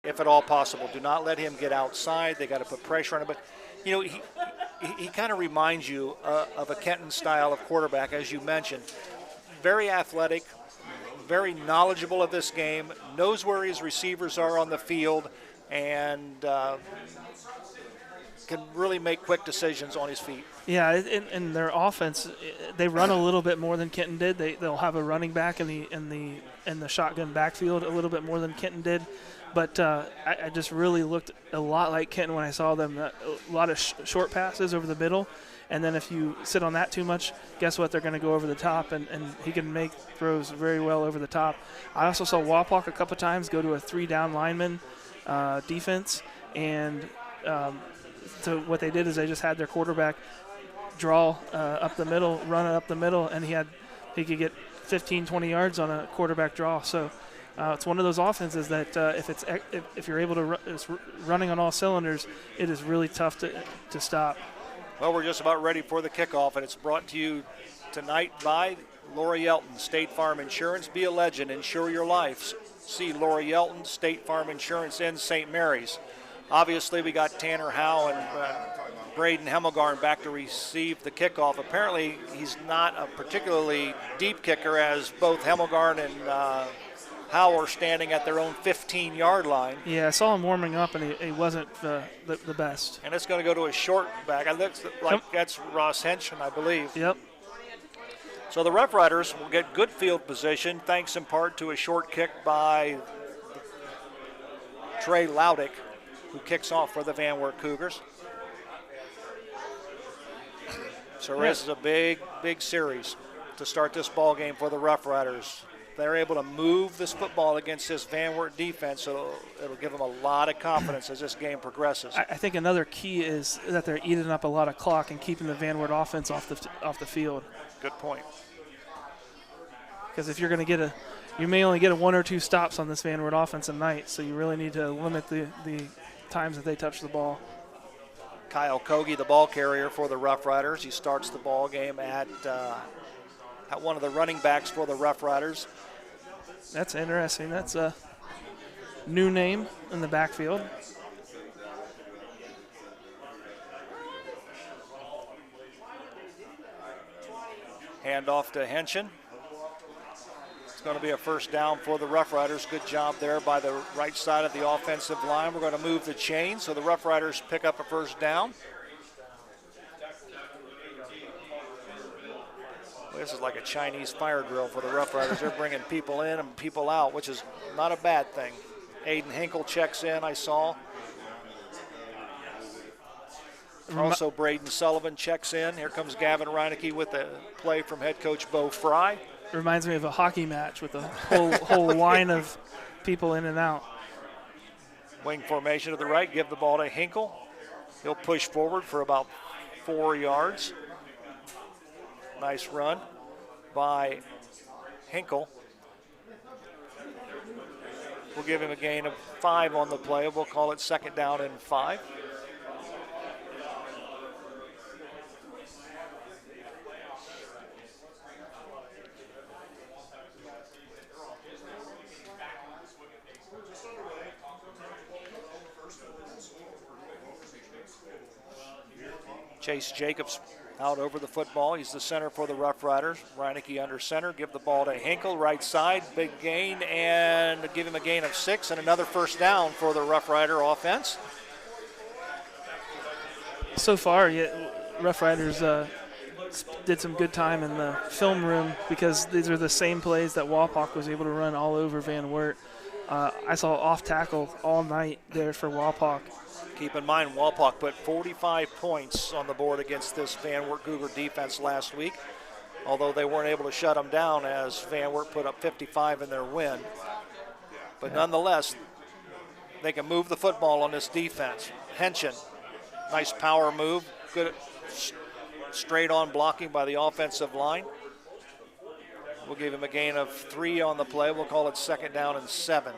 if at all possible. Do not let him get outside. They got to put pressure on him. But, you know, he kind of reminds you of a Kenton style of quarterback, as you mentioned. Very athletic, very knowledgeable of this game, knows where his receivers are on the field, and can really make quick decisions on his feet. Yeah, in their offense, they run a little bit more than Kenton did. They'll have a running back in the shotgun backfield a little bit more than Kenton did. But I just really looked a lot like Kenton when I saw them. A lot of short passes over the middle. And then if you sit on that too much, guess what? They're going to go over the top, and he can make throws very well over the top. I also saw Wapak a couple times go to a 3-down lineman defense. And so what they did is they just had their quarterback draw up the middle, run it up the middle, and he could get 15, 20 yards on a quarterback draw. So it's one of those offenses that if you're able to it's running on all cylinders, it is really tough to stop. Well, we're just about ready for the kickoff, and it's brought to you tonight by Laura Yelton, State Farm Insurance. Be a legend. Insure your life. See Laura Yelton, State Farm Insurance in St. Mary's. Obviously, we got Tanner Howe and Braden Hemmelgarn back to receive the kickoff. Apparently, he's not a particularly deep kicker, as both Hemmelgarn and Howe are standing at their own 15-yard line. Yeah, I saw him warming up, and he wasn't the best. And it's going to go to a short back. It looks like that's Ross Henson, I believe. Yep. So the Rough Riders will get good field position, thanks in part to a short kick by Trey Laudick, who kicks off for the Van Wert Cougars. So this is a big, big series to start this ball game for the Rough Riders. They're able to move this football against this Van Wert defense, so it'll give them a lot of confidence as this game progresses. I think another key is that they're eating up a lot of clock and keeping the Van Wert offense off the field. Good point. Because if you're going to you may only get 1 or 2 stops on this Van Wert offense a night, so you really need to limit the times that they touch the ball. Kyle Kogi, the ball carrier for the Rough Riders. He starts the ball game at one of the running backs for the Rough Riders. That's interesting. That's a new name in the backfield. Handoff to Henson. It's going to be a first down for the Rough Riders. Good job there by the right side of the offensive line. We're going to move the chain, so the Rough Riders pick up a first down. This is like a Chinese fire drill for the Rough Riders. They're bringing people in and people out, which is not a bad thing. Aiden Hinkle checks in, I saw. Also, Braden Sullivan checks in. Here comes Gavin Reineke with the play from head coach Bo Fry. Reminds me of a hockey match with a whole line of people in and out. Wing formation to the right. Give the ball to Hinkle. He'll push forward for about 4 yards. Nice run by Hinkle. We'll give him a gain of 5 on the play. We'll call it second down and 5. Chase Jacobs out over the football. He's the center for the Rough Riders. Reineke under center. Give the ball to Hinkle, right side. Big gain, and give him a gain of 6 and another first down for the Rough Rider offense. So far, Rough Riders did some good time in the film room because these are the same plays that Wapak was able to run all over Van Wert. I saw off tackle all night there for Wapak. Keep in mind, Wapak put 45 points on the board against this Van Wert Cougar defense last week, although they weren't able to shut them down as Van Wert put up 55 in their win. But nonetheless, they can move the football on this defense. Henson, nice power move, good straight-on blocking by the offensive line. We'll give him a gain of 3 on the play. We'll call it second down and 7.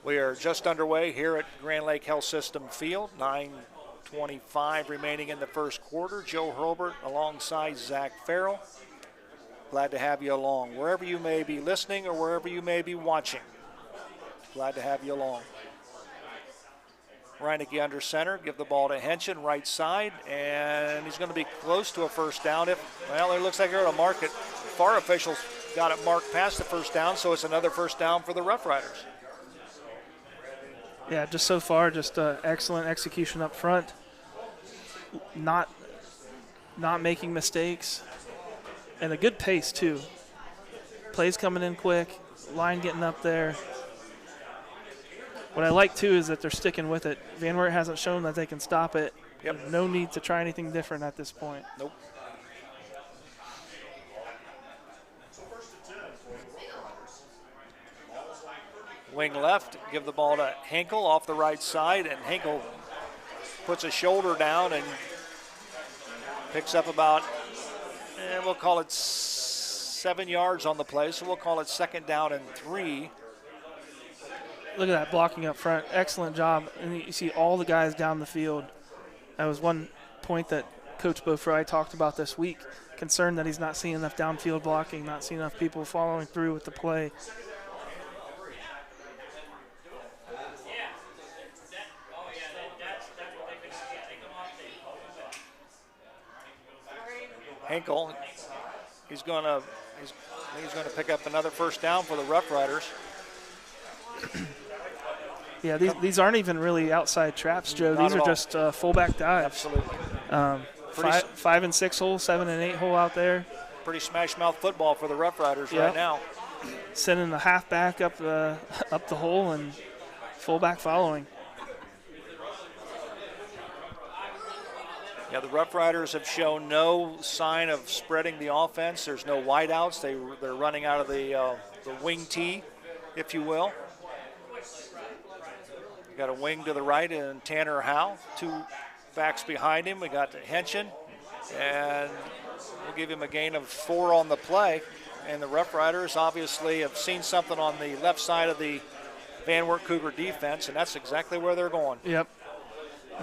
We are just underway here at Grand Lake Health System Field. 9:25 remaining in the first quarter. Joe Hurlbert alongside Zach Farrell. Glad to have you along. Wherever you may be listening or wherever you may be watching, glad to have you along. Reineke under center, give the ball to Henchen, right side, and he's going to be close to a first down. It looks like they're going to mark it. FAR officials got it marked past the first down, so it's another first down for the Rough Riders. Yeah, just so far, just excellent execution up front. Not making mistakes, and a good pace too. Plays coming in quick, line getting up there. What I like too is that they're sticking with it. Van Wert hasn't shown that they can stop it. Yep. No need to try anything different at this point. Nope. Wing left, give the ball to Hinkle off the right side, and Hinkle puts a shoulder down and picks up about, we'll call it 7 yards on the play, so we'll call it 2nd down and 3. Look at that blocking up front. Excellent job. And you see all the guys down the field. That was one point that Coach Beaufry talked about this week. Concerned that he's not seeing enough downfield blocking, not seeing enough people following through with the play. Hinkle, he's going to pick up another first down for the Rough Riders. Yeah, these aren't even really outside traps, Joe. Not these are all. just fullback dives. Absolutely. 5 and 6 hole, 7 and 8 hole out there. Pretty smash mouth football for the Rough Riders right now. Sending the halfback up the hole and fullback following. Yeah, the Rough Riders have shown no sign of spreading the offense. There's no wideouts. They're running out of the wing tee, if you will. We got a wing to the right and Tanner Howe, 2 backs behind him. We got Henchen, and we'll give him a gain of 4 on the play. And the Rough Riders obviously have seen something on the left side of the Van Wert Cougar defense, and that's exactly where they're going. Yep.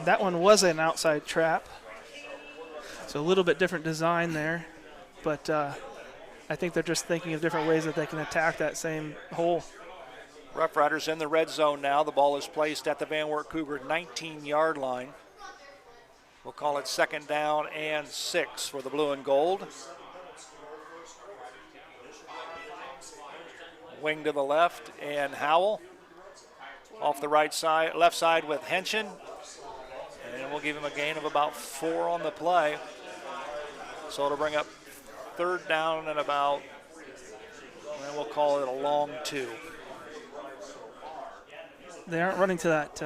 That one was an outside trap. So a little bit different design there, but I think they're just thinking of different ways that they can attack that same hole. Rough Riders in the red zone now. The ball is placed at the Van Wert Cougar 19-yard line. We'll call it 2nd down and 6 for the blue and gold. Wing to the left, and Howell off the right side, left side with Henchen. And we'll give him a gain of about 4 on the play. So it'll bring up 3rd down and about, and we'll call it a long 2. They aren't running to that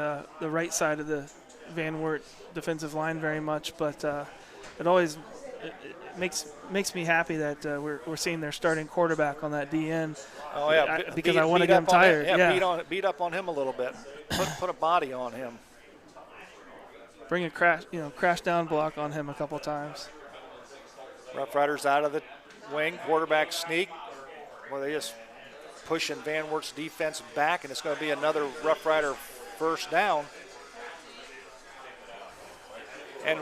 the right side of the Van Wert defensive line very much, but it always makes me happy that we're seeing their starting quarterback on that DN. Oh yeah, because I want to get him tired. Yeah, beat up on him a little bit. Put a body on him. Bring a crash down block on him a couple times. Rough Riders out of the wing, quarterback sneak, where they just pushing Van Wert's defense back, and it's going to be another Rough Rider first down. And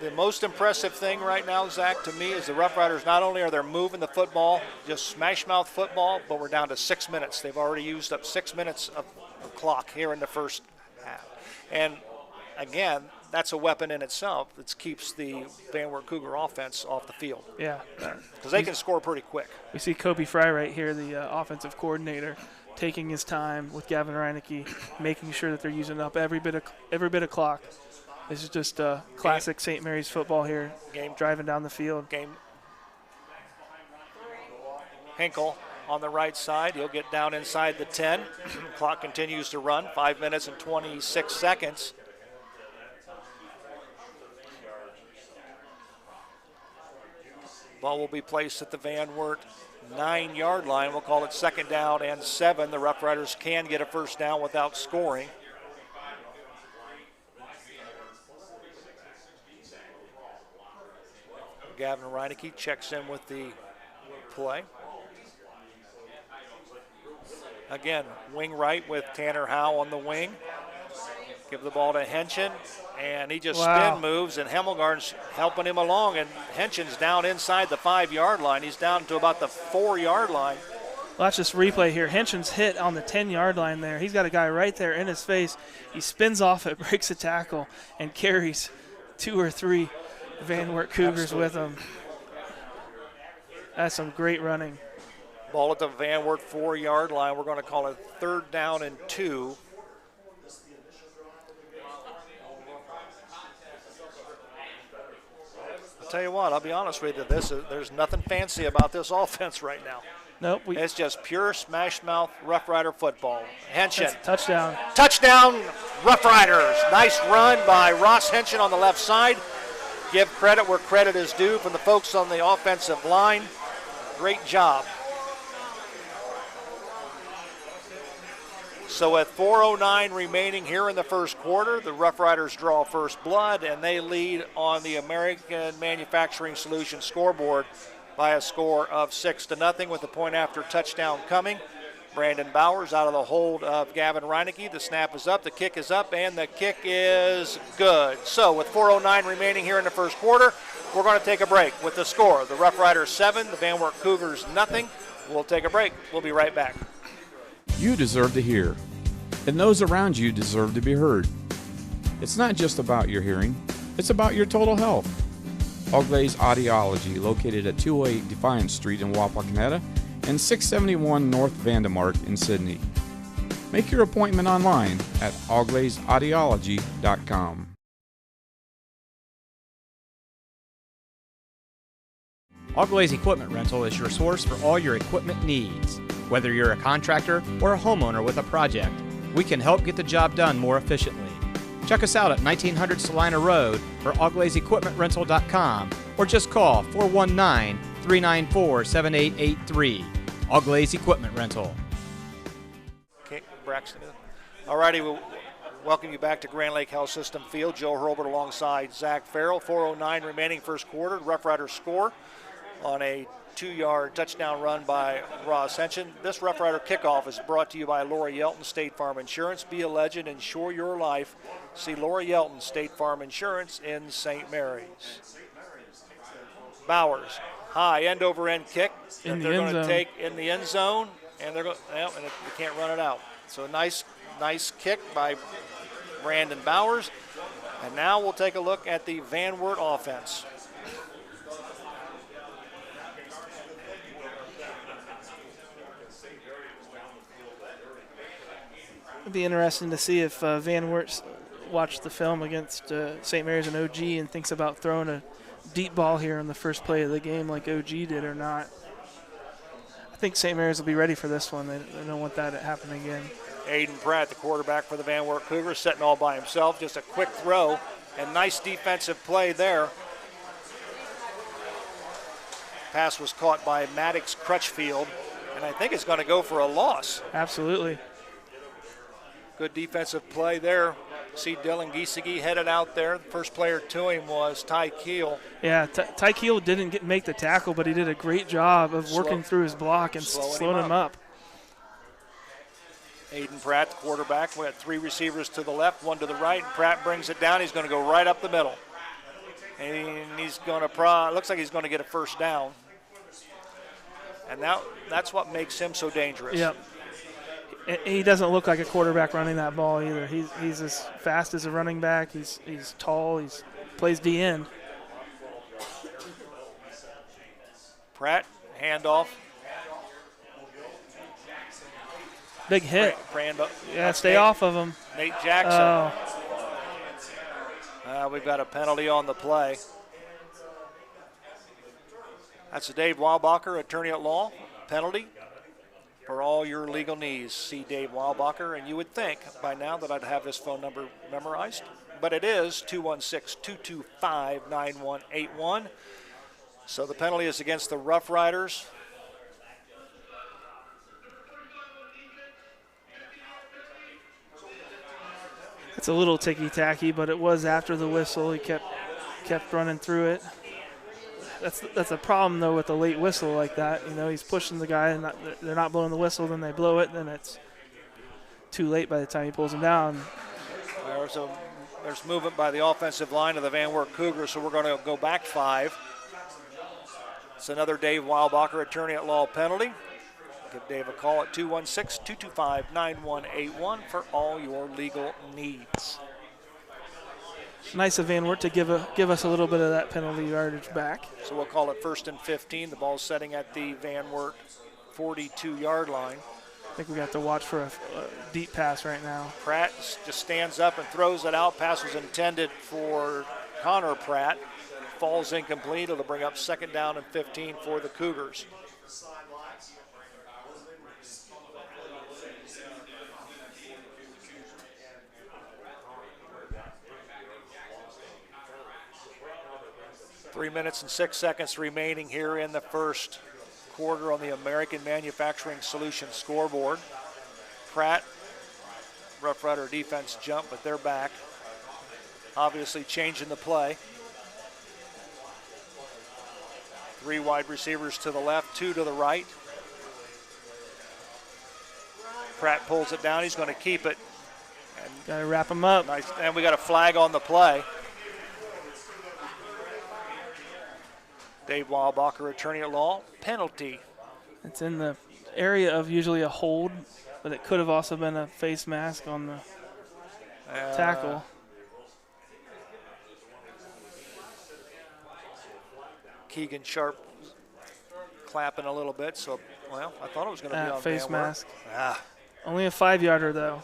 the most impressive thing right now, Zach, to me, is the Rough Riders, not only are they moving the football, just smash mouth football, but we're down to 6 minutes. They've already used up 6 minutes of the clock here in the first half. And again, that's a weapon in itself that keeps the Van Wert Cougar offense off the field. Yeah. Because they can score pretty quick. We see Kobe Fry right here, the offensive coordinator, taking his time with Gavin Reineke, making sure that they're using up every bit of clock. This is just classic St. Mary's football here, driving down the field. Hinkle on the right side. He'll get down inside the 10. Clock continues to run, 5 minutes and 26 seconds. Ball will be placed at the Van Wert 9-yard line. We'll call it 2nd down and 7. The Rough Riders can get a first down without scoring. Gavin Reineke checks in with the play. Again, wing right with Tanner Howe on the wing. Give the ball to Henschen, and he just Wow. spin moves, and Hemmelgarn's helping him along, and Henschen's down inside the 5-yard line. He's down to about the 4-yard line. Watch this replay here. Henschen's hit on the 10-yard line there. He's got a guy right there in his face. He spins off it, breaks a tackle, and carries 2 or 3 Van Wert Cougars with him. That's some great running. Ball at the Van Wert 4-yard line. We're going to call it 3rd down and 2. I'll tell you what, I'll be honest with you, there's nothing fancy about this offense right now. Nope. It's just pure smash mouth Rough Rider football. Henschen. Touchdown. Touchdown, Rough Riders. Nice run by Ross Henschen on the left side. Give credit where credit is due from the folks on the offensive line. Great job. So with 4:09 remaining here in the first quarter, the Rough Riders draw first blood, and they lead on the American Manufacturing Solutions scoreboard by a score of 6-0 with the point after touchdown coming. Brandon Bowers out of the hold of Gavin Reinecke. The snap is up, the kick is up, and the kick is good. So with 4:09 remaining here in the first quarter, we're going to take a break with the score. The Rough Riders 7, the Van Wert Cougars nothing. We'll take a break. We'll be right back. You deserve to hear, and those around you deserve to be heard. It's not just about your hearing, it's about your total health. Auglai's Audiology, located at 208 Defiance Street in Wapakoneta and 671 North Vandemark in Sydney. Make your appointment online at auglaisaudiology.com. Auglai's Equipment Rental is your source for all your equipment needs. Whether you're a contractor or a homeowner with a project, we can help get the job done more efficiently. Check us out at 1900 Salina Road or auglaisequipmentrental.com or just call 419-394-7883. Auglai's Equipment Rental. Okay, Braxton. All righty, we'll welcome you back to Grand Lake Health System Field. Joe Hurlbert alongside Zach Farrell. 4:09 remaining first quarter. Rough Riders score on a 2-yard touchdown run by Ross Henschen. This Rough Rider kickoff is brought to you by Laura Yelton, State Farm Insurance. Be a legend, insure your life. See Laura Yelton, State Farm Insurance in St. Mary's. Bowers, high end over end kick that they're going to take in the end zone, and they're going, and they can't run it out. So nice kick by Brandon Bowers. And now we'll take a look at the Van Wert offense. It'd be interesting to see if Van Wert watched the film against St. Mary's and OG and thinks about throwing a deep ball here in the first play of the game like OG did or not. I think St. Mary's will be ready for this one. They don't want that to happen again. Aiden Pratt, the quarterback for the Van Wert Cougars, sitting all by himself. Just a quick throw and nice defensive play there. Pass was caught by Maddox Crutchfield, and I think it's going to go for a loss. Absolutely. Good defensive play there. See Dylan Giesecke headed out there. The first player to him was Ty Keel. Yeah, Ty Keel didn't make the tackle, but he did a great job of working through his block and slowing him up. Aiden Pratt, the quarterback. We had 3 receivers to the left, 1 to the right. And Pratt brings it down. He's going to go right up the middle. And he's going to looks like he's going to get a first down. And now that's what makes him so dangerous. Yep. He doesn't look like a quarterback running that ball either. He's as fast as a running back. He's tall. He plays D end. Pratt, handoff. Big hit. Yeah, stay off of him. Nate Jackson. Oh. We've got a penalty on the play. That's a Dave Weilbacher, attorney at law. Penalty for all your legal needs. See Dave Weilbacher, and you would think by now that I'd have his phone number memorized, but it is 216-225-9181. So the penalty is against the Rough Riders. It's a little ticky-tacky, but it was after the whistle. He kept running through it. That's a problem, though, with a late whistle like that. You know, he's pushing the guy, and they're not blowing the whistle, then they blow it, then it's too late by the time he pulls him down. There's movement by the offensive line of the Van Wert Cougars, so we're going to go back 5. It's another Dave Weilbacher attorney at law penalty. Give Dave a call at 216-225-9181 for all your legal needs. Nice of Van Wert to give us a little bit of that penalty yardage back. So we'll call it 1st and 15. The ball's setting at the Van Wert 42-yard line. I think we got to watch for a deep pass right now. Pratt just stands up and throws it out. Pass was intended for Connor Pratt. Falls incomplete. It'll bring up 2nd down and 15 for the Cougars. Three minutes and 6 seconds remaining here in the first quarter on the American Manufacturing Solutions scoreboard. Pratt, Rough Rider defense jump, but they're back. Obviously changing the play. 3 wide receivers to the left, 2 to the right. Pratt pulls it down. He's going to keep it. Got to wrap him up. Nice. And we got a flag on the play. Dave Weilbacher, attorney at law, penalty. It's in the area of usually a hold, but it could have also been a face mask on the tackle. Keegan Sharp clapping a little bit, so, well, I thought it was going to be on face Van Wert. mask. Ah. Only a 5-yarder, though.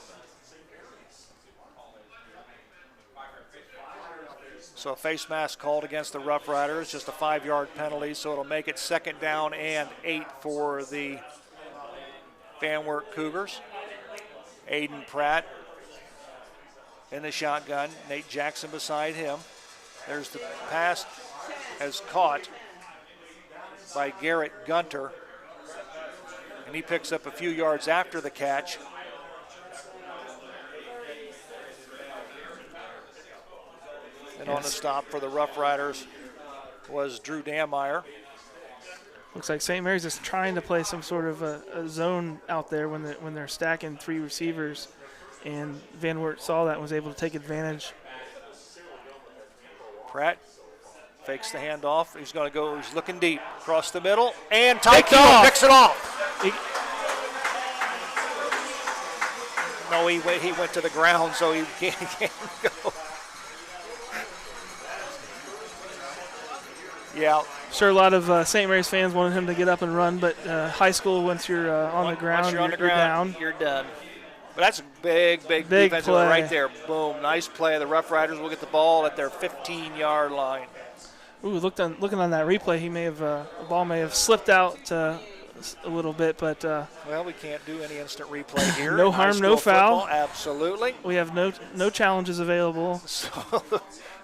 So a face mask called against the Rough Riders, just a 5-yard penalty, so it'll make it 2nd down and 8 for the Van Wert Cougars. Aiden Pratt in the shotgun, Nate Jackson beside him. There's the pass as caught by Garrett Gunter, and he picks up a few yards after the catch. And on the stop for the Rough Riders was Drew Dameyer. Looks like St. Mary's is trying to play some sort of a zone out there when they're stacking 3 receivers, and Van Wert saw that and was able to take advantage. Pratt fakes the handoff. He's going to go. He's looking deep across the middle, and Tyke picks it off. No, he went to the ground, so he can't go. Yeah. Sure, a lot of St. Mary's fans wanted him to get up and run, but high school, once you're on the ground, you're down. You're done. But that's a big defensive play right there. Boom, nice play. The Rough Riders will get the ball at their 15-yard line. Ooh, looking on that replay, the ball may have slipped out a little bit, but well, we can't do any instant replay here. No harm, no foul. Football, absolutely. We have no challenges available. So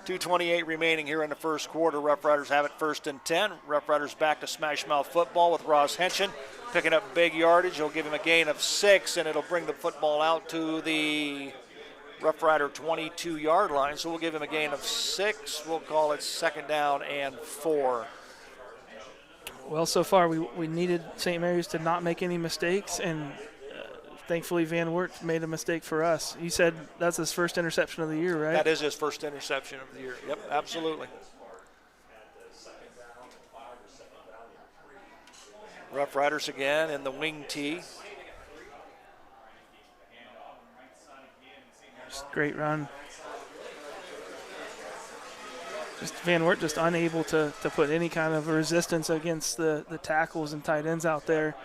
2:28 remaining here in the first quarter. Rough Riders have it 1st and 10. Rough Riders back to smash mouth football with Ross Henshin picking up big yardage. He'll give him a gain of 6, and it'll bring the football out to the Rough Rider 22-yard line. So we'll give him a gain of 6. We'll call it 2nd down and 4. Well, so far we needed St. Mary's to not make any mistakes, and thankfully Van Wert made a mistake for us. You said that's his first interception of the year, right? That is his first interception of the year. Yep, absolutely. Rough Riders again in the wing tee. Just great run. Just Van Wert just unable to put any kind of resistance against the tackles and tight ends out there,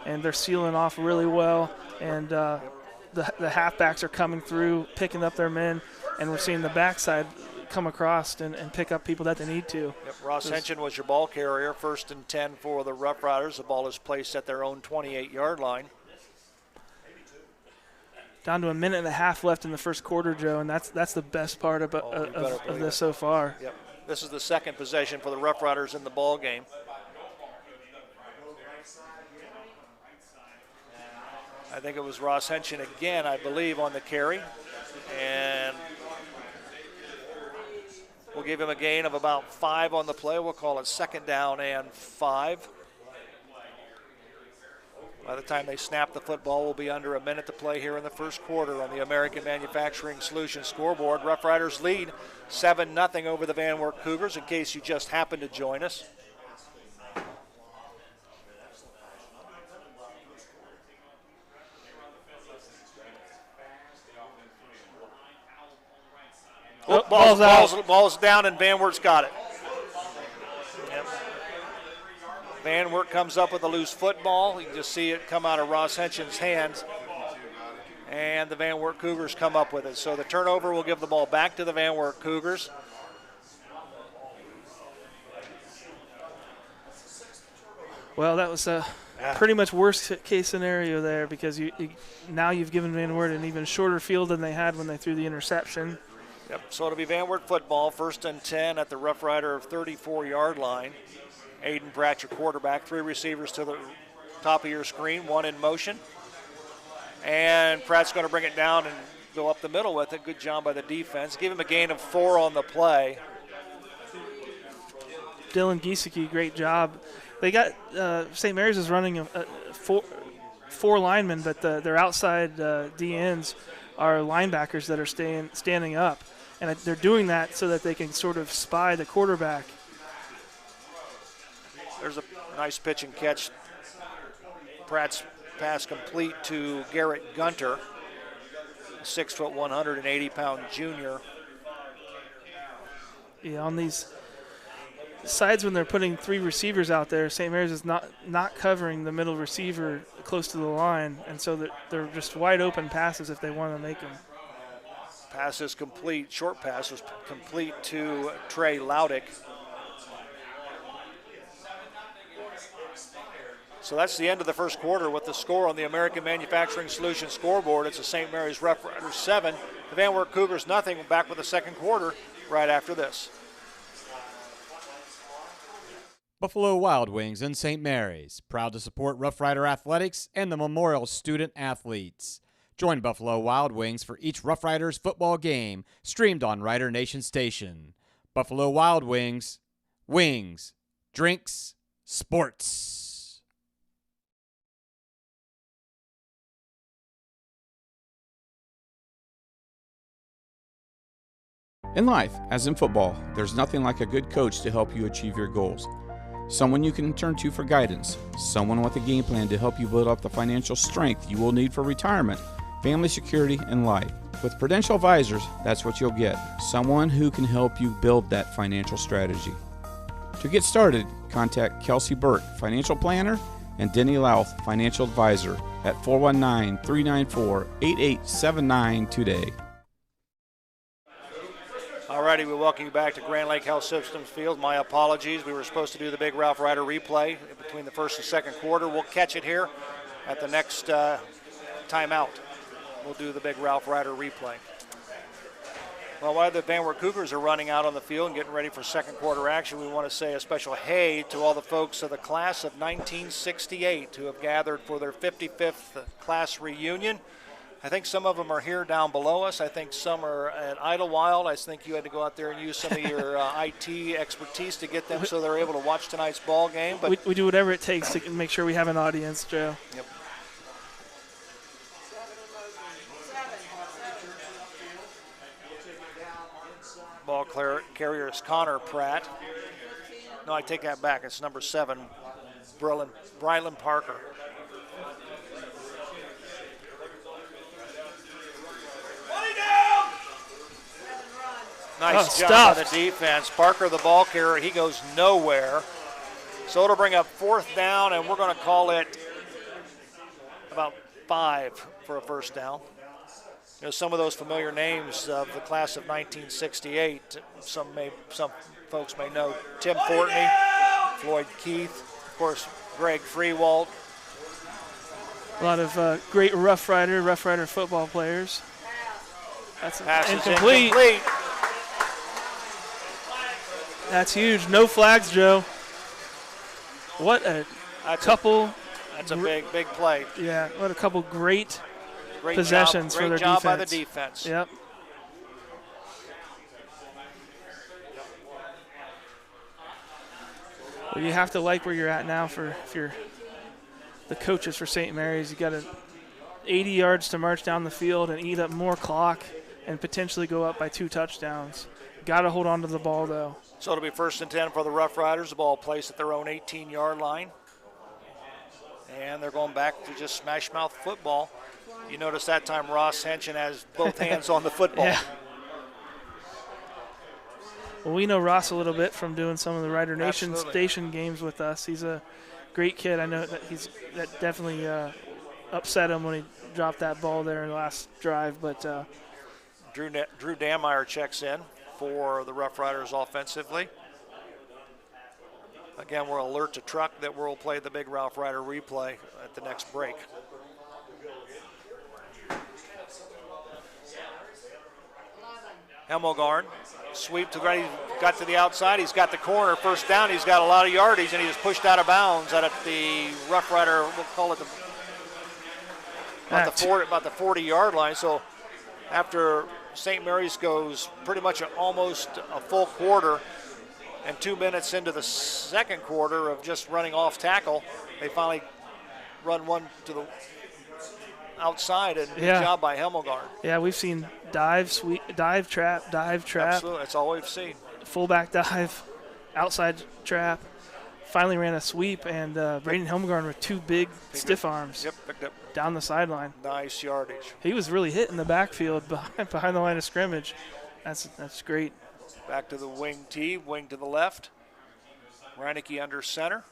and they're sealing off really well, and the halfbacks are coming through, picking up their men, and we're seeing the backside come across and pick up people that they need to. Yep, Ross Henshin was your ball carrier. 1st and 10 for the Rough Riders. The ball is placed at their own 28-yard line. Down to a minute and a half left in the first quarter, Joe, and that's the best part of this so far. Yep. This is the second possession for the Rough Riders in the ball game. I think it was Ross Henshin again, I believe, on the carry. And we'll give him a gain of about 5 on the play. We'll call it 2nd down and 5. By the time they snap the football, we'll be under a minute to play here in the first quarter on the American Manufacturing Solutions scoreboard. Rough Riders lead 7-0 over the Van Wert Cougars, in case you just happened to join us. Ball's down, and Van Wert's got it. Yep. Van Wert comes up with a loose football. You can just see it come out of Ross Henshin's hands. And the Van Wert Cougars come up with it. So the turnover will give the ball back to the Van Wert Cougars. Well, that was a pretty much worst case scenario there, because now you've given Van Wert an even shorter field than they had when they threw the interception. Yep, so it'll be Van Wert football, 1st and 10 at the Rough Rider 34-yard line. Aiden Pratt, your quarterback. 3 receivers to the top of your screen, 1 in motion. And Pratt's going to bring it down and go up the middle with it. Good job by the defense. Give him a gain of 4 on the play. Dylan Giesecke, great job. They got St. Mary's is running four linemen, but their outside DNs are linebackers that are standing up. And they're doing that so that they can sort of spy the quarterback. There's a nice pitch and catch. Pratt's pass complete to Garrett Gunter, 6 foot 180-pound junior. Yeah, on these sides when they're putting 3 receivers out there, St. Mary's is not covering the middle receiver close to the line, and so they're just wide open passes if they want to make them. Pass is complete. Short pass was complete to Trey Laudick. So that's the end of the first quarter with the score on the American Manufacturing Solutions scoreboard. It's a St. Mary's Rough Riders 7, the Van Wert Cougars nothing. Back with the second quarter right after this. Buffalo Wild Wings in St. Mary's, proud to support Rough Rider athletics and the Memorial Student Athletes. Join Buffalo Wild Wings for each Rough Riders football game, streamed on Rider Nation Station. Buffalo Wild Wings, wings, drinks, sports. In life, as in football, there's nothing like a good coach to help you achieve your goals. Someone you can turn to for guidance, someone with a game plan to help you build up the financial strength you will need for retirement, family security, and life. With Prudential Advisors, that's what you'll get, someone who can help you build that financial strategy. To get started, contact Kelsey Burke, Financial Planner, and Denny Louth, Financial Advisor, at 419-394-8879 today. Alrighty, we welcome you back to Grand Lake Health Systems Field. My apologies. We were supposed to do the big Ralph Ryder replay between the first and second quarter. We'll catch it here at the next timeout. We'll do the big Ralph Ryder replay. Well, while the Van Wert Cougars are running out on the field and getting ready for second quarter action, we want to say a special hey to all the folks of the class of 1968 who have gathered for their 55th class reunion. I think some of them are here down below us. I think some are at Idlewild. I think you had to go out there and use some of your IT expertise to get them so they're able to watch tonight's ball game. But we do whatever it takes to make sure we have an audience, Joe. Yep. Ball carrier is Connor Pratt. No, I take that back. It's number 7, Brylan Parker. Nice job by the defense. Parker, the ball carrier, he goes nowhere. So it'll bring up 4th down, and we're going to call it about 5 for a first down. You know, some of those familiar names of the class of 1968, some folks may know Tim Fortney, Floyd Keith, of course, Greg Freewald. A lot of great Rough Rider football players. That's incomplete. That's huge. No flags, Joe. What a couple. That's a big play. Yeah, what a couple great possessions for their defense. Great job by the defense. Yep. Well, you have to like where you're at now if you're the coaches for St. Mary's. You got 80 yards to march down the field and eat up more clock and potentially go up by 2 touchdowns. Got to hold on to the ball, though. So it'll be 1st and 10 for the Rough Riders. The ball placed at their own 18-yard line. And they're going back to just smash mouth football. You notice that time Ross Henson has both hands on the football. Yeah. Well, we know Ross a little bit from doing some of the Rider Nation station games with us. He's a great kid. I know that that definitely upset him when he dropped that ball there in the last drive. But Drew Dameyer checks in for the Rough Riders offensively. Again, we're alert to Truck that we'll play the big Rough Rider replay at the next break. Hemmelgarn, sweep to the right, he got to the outside, he's got the corner, 1st down, he's got a lot of yardage, and he was pushed out of bounds out at the Rough Rider, we'll call it about the 40-yard line. So after St. Mary's goes pretty much almost a full quarter and 2 minutes into the second quarter of just running off tackle, they finally run one to the outside, and good job by Hemmelgarn. Yeah, we've seen dive, sweep, dive, trap. Absolutely, that's all we've seen. Fullback dive, outside trap. Finally ran a sweep, and Braden Hemmelgarn with 2 big stiff arms. Yep, picked up. Down the sideline. Nice yardage. He was really hit in the backfield behind the line of scrimmage. That's great. Back to the wing T, wing to the left. Reinecke under center.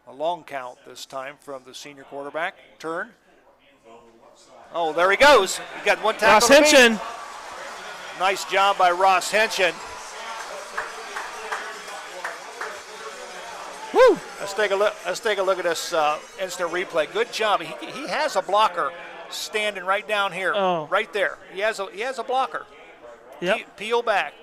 A long count this time from the senior quarterback. Turn. Oh, there he goes. He got one tackle. Ross Henson. Nice job by Ross Henson. Woo! Let's take a look at this instant replay. Good job. He has a blocker standing right down here, right there. He has a blocker. Yep. Peel back.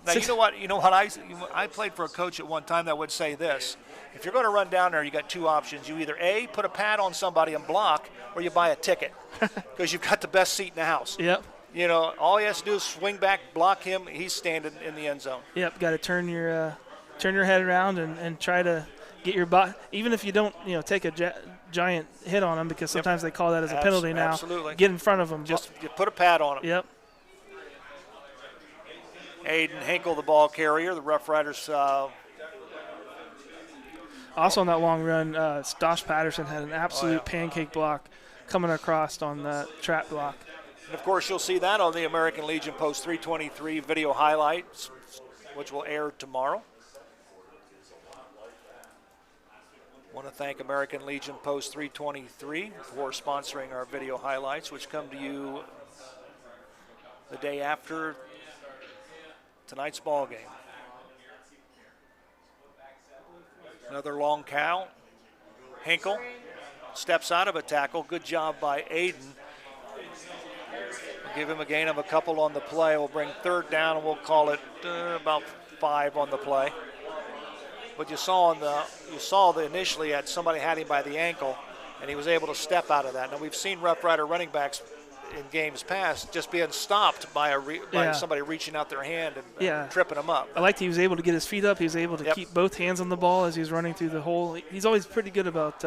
Now you know what I played for a coach at one time that would say this: if you're going to run down there, you got 2 options. You either A, put a pad on somebody and block, or you buy a ticket because you've got the best seat in the house. Yep. You know, all he has to do is swing back, block him. He's standing in the end zone. Yep. Got to turn your head around and try to get your body, even if you don't take a giant hit on them, because sometimes they call that as a penalty now. Absolutely. Get in front of them. Just put a pad on him. Yep. Aiden Hinkle, the ball carrier. The Rough Riders. Also on that long run, Stosh Patterson had an absolute pancake block coming across on the trap block. And of course, you'll see that on the American Legion Post 323 video highlights, which will air tomorrow. Want to thank American Legion Post 323 for sponsoring our video highlights, which come to you the day after tonight's ball game. Another long count. Hinkle steps out of a tackle. Good job by Aiden. We'll give him a gain of a couple on the play. We'll bring 3rd down, and we'll call it about 5 on the play. But you saw initially somebody had him by the ankle, and he was able to step out of that. Now we've seen Rough Rider running backs in games past just being stopped by somebody reaching out their hand and tripping them up. I liked he was able to get his feet up. He was able to keep both hands on the ball as he was running through the hole. He's always pretty good about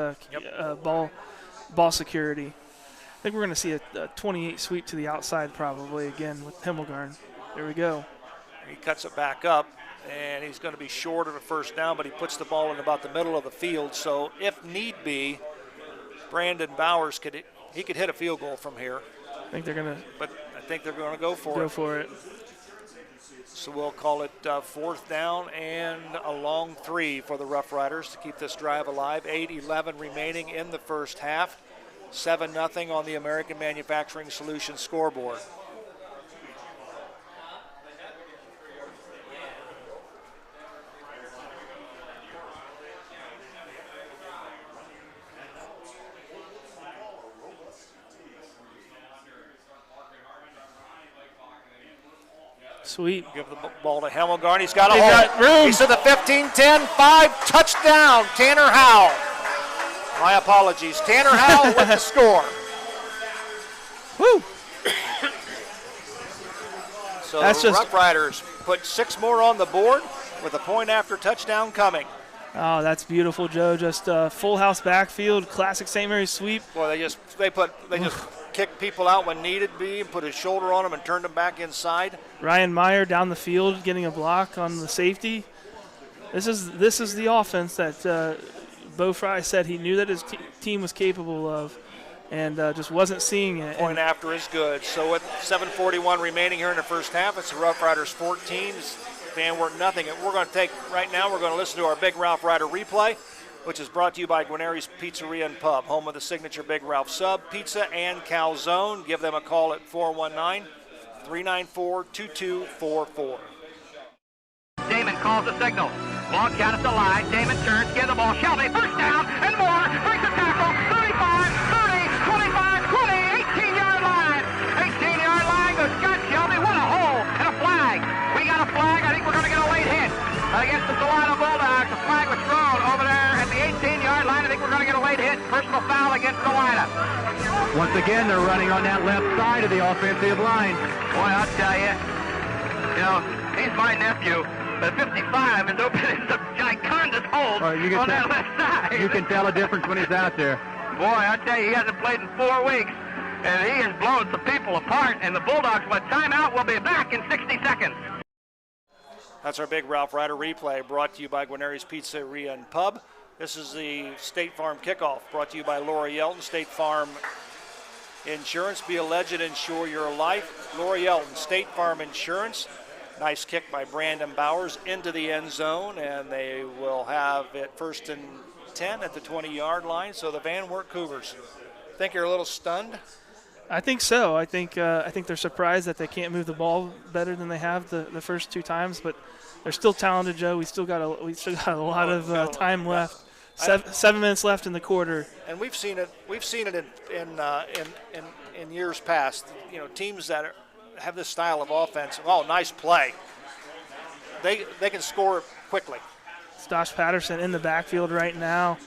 ball security. I think we're going to see a 28 sweep to the outside probably again with Hemmelgarn. There we go. He cuts it back up, and he's going to be short of a 1st down, but he puts the ball in about the middle of the field. So if need be, Brandon Bowers could hit a field goal from here. I think they're going to go for it. Go for it. So we'll call it 4th down and a long 3 for the Rough Riders to keep this drive alive. 8:11 remaining in the first half. 7-0 on the American Manufacturing Solutions scoreboard. Sweet. Give the ball to Hemmelgarn. He's got room. He's to the 15-10, 5, touchdown, Tanner Howell. My apologies. Tanner Howell with the score. Woo. So the Rough Riders put 6 more on the board with a point after touchdown coming. Oh, that's beautiful, Joe. Just full house backfield, classic St. Mary's sweep. Boy, they just kicked people out when needed be, and put a shoulder on them and turned them back inside. Ryan Meyer down the field getting a block on the safety. This is the offense that Bo Fry said he knew that his team was capable of, and just wasn't seeing it. Point after is good. So with 7:41 remaining here in the first half, it's the Rough Riders 14, Van Wert nothing. And we're going to we're going to listen to our Big Ralph Rider replay, which is brought to you by Guarneri's Pizzeria and Pub, home of the signature Big Ralph sub, pizza, and calzone. Give them a call at 419-394-2244. Damon calls the signal. Long count at the line. Damon turns, gives the ball. Shelby, first down and more. Breaks the tackle. 35, 30, 25, 20, 18-yard line. 18-yard line goes Scott Shelby. What a hole and a flag. We got a flag. I think we're going to get a late hit against the Salina Bulldogs. The flag was thrown over there at the 18-yard line. I think we're going to get a late hit. Personal foul against Salina. Once again, they're running on that left side of the offensive line. Boy, I'll tell you, he's my nephew. But 55 is opening some gigantic holes on that left side. You can tell a difference when he's out there. Boy, I tell you, he hasn't played in 4 weeks, and he has blown some people apart, and the Bulldogs with timeout will be back in 60 seconds. That's our Big Ralph Rider replay, brought to you by Guarneri's Pizzeria and Pub. This is the State Farm kickoff, brought to you by Laura Yelton, State Farm Insurance. Be a legend, insure your life. Laura Yelton, State Farm Insurance. Nice kick by Brandon Bowers into the end zone, and they will have it 1st and 10 at the 20-yard line. So the Van Wert Cougars, think you're a little stunned? I think so. I think they're surprised that they can't move the ball better than they have the first 2 times, but they're still talented, Joe. We still got a lot of time left. 7 minutes left in the quarter. And we've seen it. We've seen it in years past. Teams that have this style of offense. Oh, nice play. They can score quickly. Stosh Patterson in the backfield right now,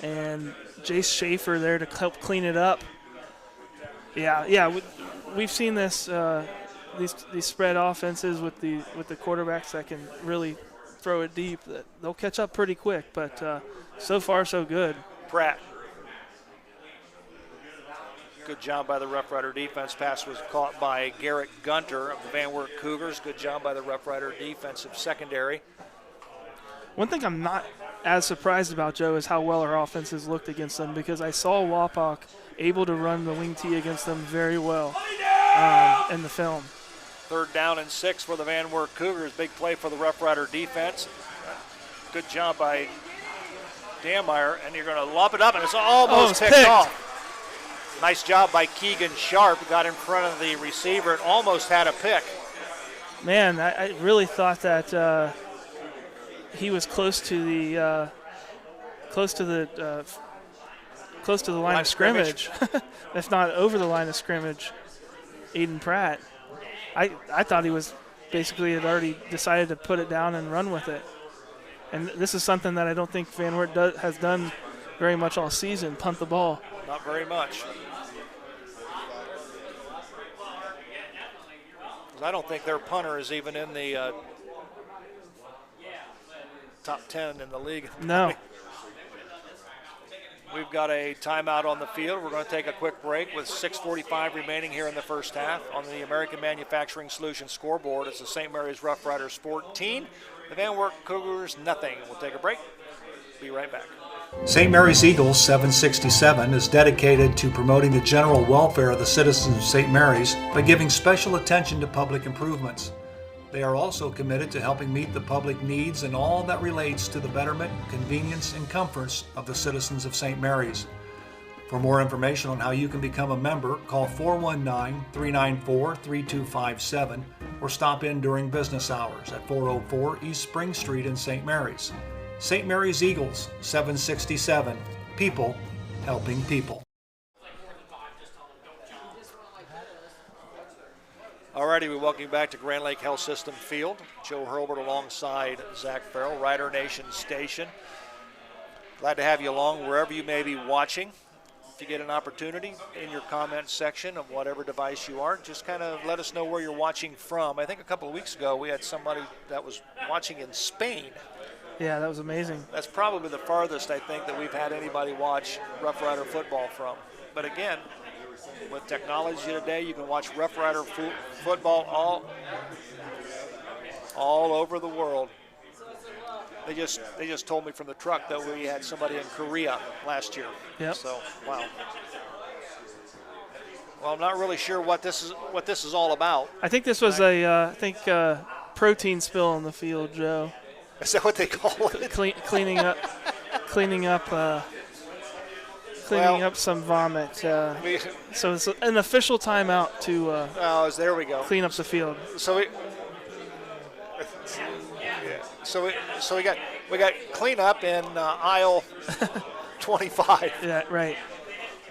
and Jace Schaefer there to help clean it up. Yeah, we've seen this these spread offenses with the quarterbacks that can really throw it deep. That they'll catch up pretty quick, but so far so good. Pratt. Good job by the Rough Rider defense. Pass was caught by Garrett Gunter of the Van Wert Cougars. Good job by the Rough Rider defensive secondary. One thing I'm not as surprised about, Joe, is how well our offenses looked against them, because I saw Wapak able to run the wing tee against them very well in the film. 3rd down and 6 for the Van Wert Cougars. Big play for the Rough Rider defense. Good job by Dameyer, and you're going to lop it up, and it's almost picked off. Nice job by Keegan Sharp. Got in front of the receiver and almost had a pick. Man, I really thought that he was close to the line of scrimmage, if not over the line of scrimmage. Aiden Pratt. I thought he was basically had already decided to put it down and run with it. And this is something that I don't think Van Wert has done very much all season, punt the ball. Not very much. I don't think their punter is even in the top 10 in the league. No. We've got a timeout on the field. We're going to take a quick break with 6:45 remaining here in the first half. On the American Manufacturing Solutions scoreboard, it's the St. Mary's Rough Riders 14, the Van Wert Cougars nothing. We'll take a break. Be right back. St. Mary's Eagles 767 is dedicated to promoting the general welfare of the citizens of St. Mary's by giving special attention to public improvements. They are also committed to helping meet the public needs and all that relates to the betterment, convenience, and comforts of the citizens of St. Mary's. For more information on how you can become a member, call 419-394-3257 or stop in during business hours at 404 East Spring Street in St. Mary's. St. Mary's Eagles, 767. People helping people. Alrighty, we welcome you back to Grand Lake Health System Field. Joe Hurlbert alongside Zach Farrell, Rider Nation Station. Glad to have you along wherever you may be watching. If you get an opportunity in your comment section of whatever device you are, just kind of let us know where you're watching from. I think a couple of weeks ago we had somebody that was watching in Spain. Yeah, that was amazing. That's probably the farthest I think that we've had anybody watch Rough Rider football from. But again, with technology today, you can watch Rough Rider football all over the world. They just told me from the truck that we had somebody in Korea last year. Yep. So wow. Well, I'm not really sure what this is all about. I think this was protein spill on the field, Joe. Is that what they call it? Cleaning up some vomit. So it's an official timeout to there we go. clean up the field. So we got cleanup in aisle 25. Yeah, right.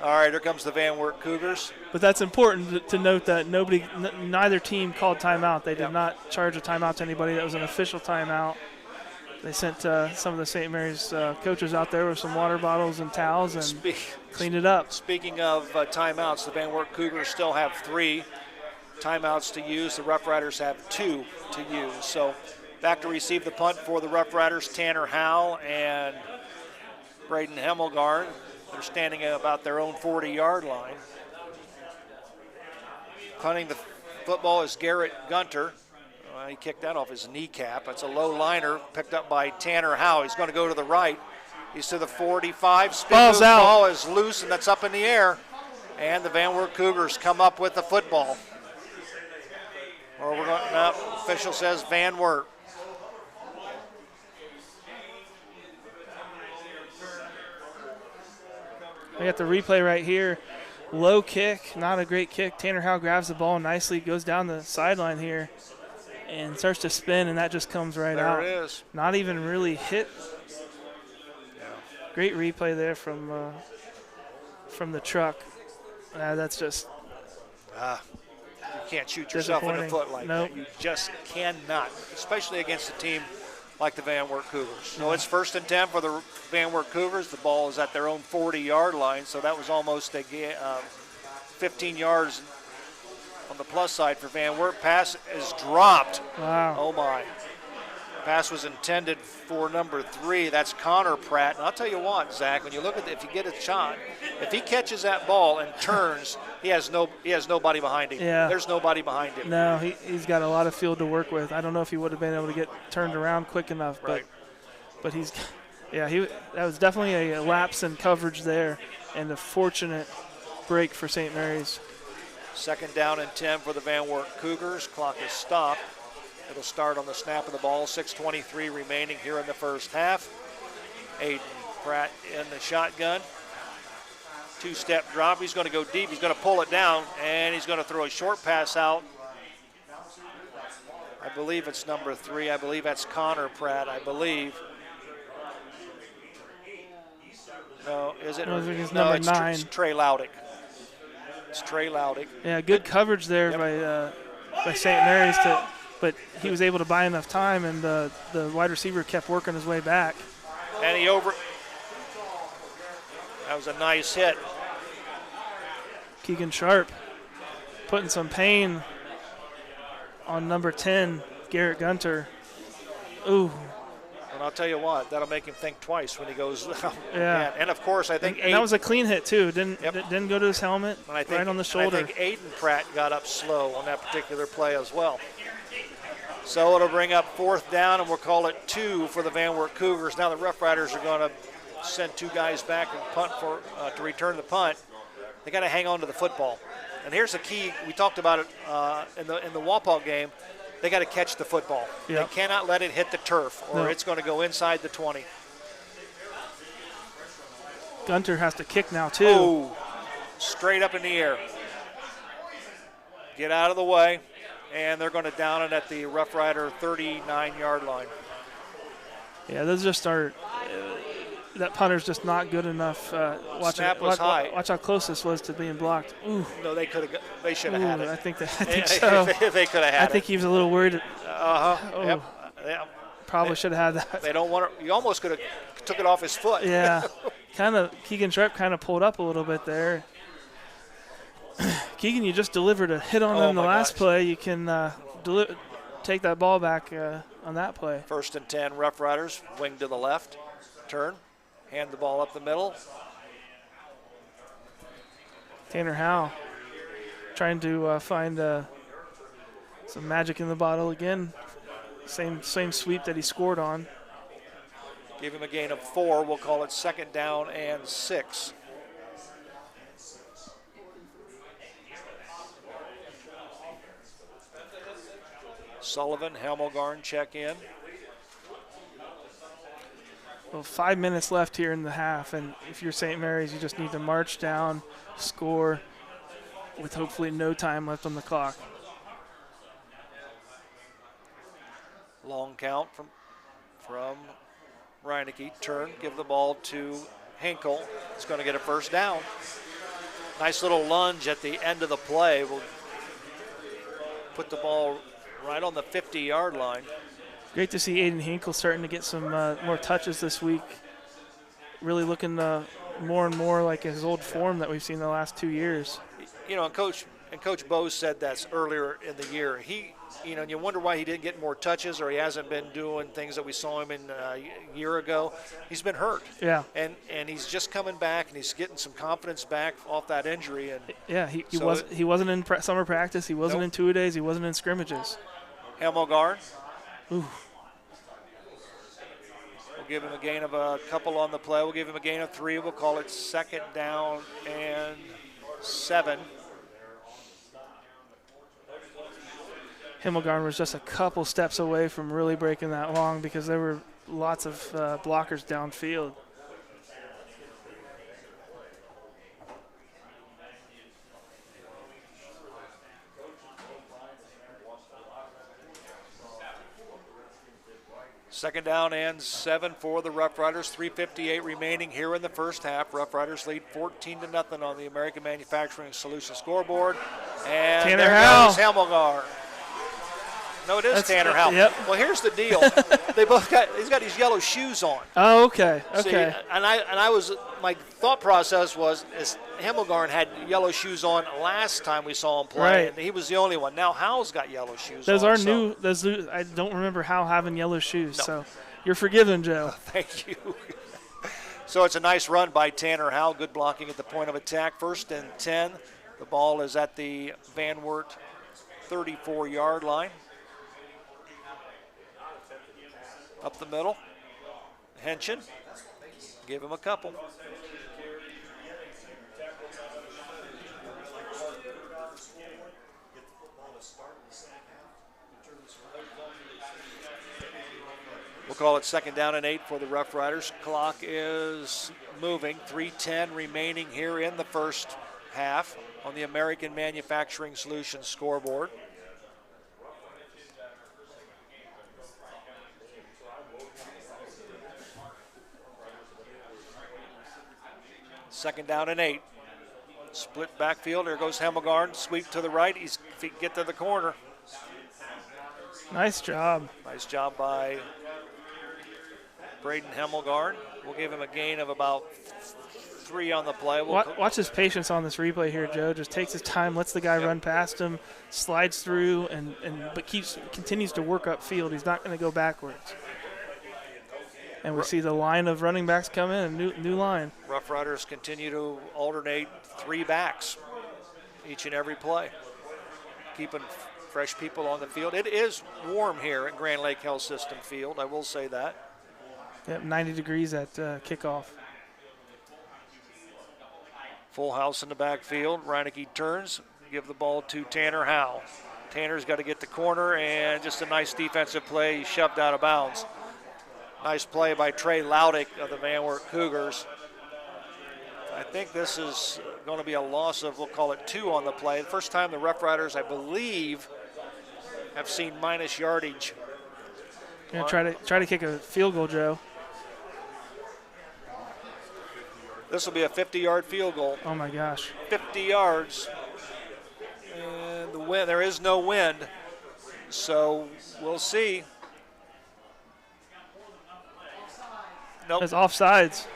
All right, here comes the Van Wert Cougars. But that's important to note that neither team called timeout. They did not charge a timeout to anybody. That was an official timeout. They sent some of the St. Mary's coaches out there with some water bottles and towels and cleaned it up. Speaking of timeouts, the Van Wert Cougars still have 3 timeouts to use. The Rough Riders have 2 to use. So back to receive the punt for the Rough Riders, Tanner Howell and Braden Hemmelgarn. They're standing at about their own 40-yard line. Punting the football is Garrett Gunter. He kicked that off his kneecap. It's a low liner picked up by Tanner Howe. He's going to go to the right. He's to the 45. Spin move ball is loose, and that's up in the air. And the Van Wert Cougars come up with the football. Or we're going. No, official says Van Wert. We got the replay right here. Low kick, not a great kick. Tanner Howe grabs the ball nicely, goes down the sideline here, and starts to spin, and that just comes right out. There it is. Not even really hit. Great replay there from the truck. That's just. You can't shoot yourself in the foot like that. You just cannot, especially against a team like the Van Wert Cougars. So it's 1st and 10 for the Van Wert Cougars. The ball is at their own 40-yard line, so that was almost 15 yards on the plus side for Van Wert. Pass is dropped. Wow. Oh, my. Pass was intended for number 3. That's Connor Pratt. And I'll tell you what, Zach, when you look at if you get a shot, if he catches that ball and turns, he has nobody behind him. Yeah. There's nobody behind him. No, he's got a lot of field to work with. I don't know if he would have been able to get turned around quick enough, right. but that was definitely a lapse in coverage there, and a fortunate break for St. Mary's. 2nd down and 10 for the Van Wert Cougars. Clock is stopped. It'll start on the snap of the ball. 6:23 remaining here in the first half. Aiden Pratt in the shotgun. 2-step drop. He's going to go deep. He's going to pull it down, and he's going to throw a short pass out. I believe it's number 3. I believe that's Connor Pratt, I believe. No, is it? No, it's no, number it's 9. It's Trey Laudick. It's Trey Laudick. Yeah, good coverage there by St. Mary's, but he was able to buy enough time, and the wide receiver kept working his way back. And that was a nice hit. Keegan Sharp putting some pain on number 10, Garrett Gunter. Ooh. And I'll tell you what, that'll make him think twice when he goes. Yeah. And of course, I think and that was a clean hit too. Didn't go to his helmet. And I think, right on the shoulder. I think Aiden Pratt got up slow on that particular play as well. So it'll bring up 4th down, and we'll call it 2 for the Van Wert Cougars. Now the Rough Riders are going to send 2 guys back and punt to return the punt. They got to hang on to the football. And here's the key. We talked about it in the Walpole game. They got to catch the football. Yep. They cannot let it hit the turf, or it's going to go inside the 20. Gunter has to kick now too. Oh, straight up in the air. Get out of the way, and they're going to down it at the Rough Rider 39-yard line. Yeah, those just are. That punter's just not good enough. Snap was high. Watch how close this was to being blocked. Ooh. No, they should have had it. I think so. They could have had it. I think he was a little worried. Oh. Yep. Probably should have had that. They don't want to. You almost could have took it off his foot. Yeah. Keegan Sharp kind of pulled up a little bit there. Keegan, you just delivered a hit on them the last play. You can take that ball back on that play. 1st and 10, Rough Riders, wing to the left, turn, hand the ball up the middle. Tanner Howe trying to find some magic in the bottle again. Same sweep that he scored on. Give him a gain of 4. We'll call it 2nd down and 6. Sullivan, Hamelgarn check in. Well, 5 minutes left here in the half, and if you're St. Mary's, you just need to march down, score, with hopefully no time left on the clock. Long count from Reinecke. Turn, give the ball to Hinkle. It's going to get a 1st down. Nice little lunge at the end of the play. We'll put the ball right on the 50-yard line. Great to see Aiden Hinkle starting to get some more touches this week. Really looking more and more like his old form that we've seen the last 2 years. You know, and Coach Bose said that earlier in the year. And you wonder why he didn't get more touches, or he hasn't been doing things that we saw him in a year ago. He's been hurt. Yeah. And he's just coming back, and he's getting some confidence back off that injury. And yeah, he wasn't in summer practice. He wasn't in two-a-days. He wasn't in scrimmages. Hamelgarn. Ooh. We'll give him a gain of a couple on the play. We'll give him a gain of 3. We'll call it 2nd down and 7. Himmelgarn was just a couple steps away from really breaking that long because there were lots of blockers downfield. Second down and 7 for the Rough Riders. 3:58 remaining here in the first half. Rough Riders lead 14-0 on the American Manufacturing Solutions scoreboard. And Tanner there Howe. goes Hamelgarn. No, it is Tanner Howe. Yep. Well, here's the deal. He's got these yellow shoes on. Oh, okay. See, my thought process was Hamelgarn had yellow shoes on last time we saw him play, Right. and he was the only one. Now Howe's got yellow shoes Those on. are new. I don't remember Howe having yellow shoes, so you're forgiven, Joe. Thank you. So it's a nice run by Tanner Howe. Good blocking at the point of attack. 1st and 10. The ball is at the Van Wert 34-yard line. Up the middle. Henschen. Give him a couple. We'll call it 2nd down and 8 for the Rough Riders. Clock is moving. 3:10 remaining here in the first half on the American Manufacturing Solutions scoreboard. Second down and 8. Split backfield. There goes Hamelgarn. Sweep to the right. He's get to the corner. Nice job. Nice job by Braden Hamelgarn. We'll give him a gain of about 3 on the play. Watch his patience on this replay here, Joe. Just takes his time, lets the guy run past him, slides through, but continues to work upfield. He's not going to go backwards. And we see the line of running backs come in, a new line. Rough Riders continue to alternate 3 backs each and every play, keeping fresh people on the field. It is warm here at Grand Lake Health System Field, I will say that. Yep, 90 degrees at kickoff. Full house in the backfield. Reinecke turns, give the ball to Tanner Howe. Tanner's got to get the corner, and just a nice defensive play. He's shoved out of bounds. Nice play by Trey Laudick of the Van Wert Cougars. I think this is going to be a loss of, we'll call it 2 on the play. The first time the Rough Riders, I believe, have seen minus yardage. Gonna try to kick a field goal, Joe. This will be a 50-yard field goal. Oh my gosh. 50 yards. And the wind, there is no wind, so we'll see. Nope. That's offsides.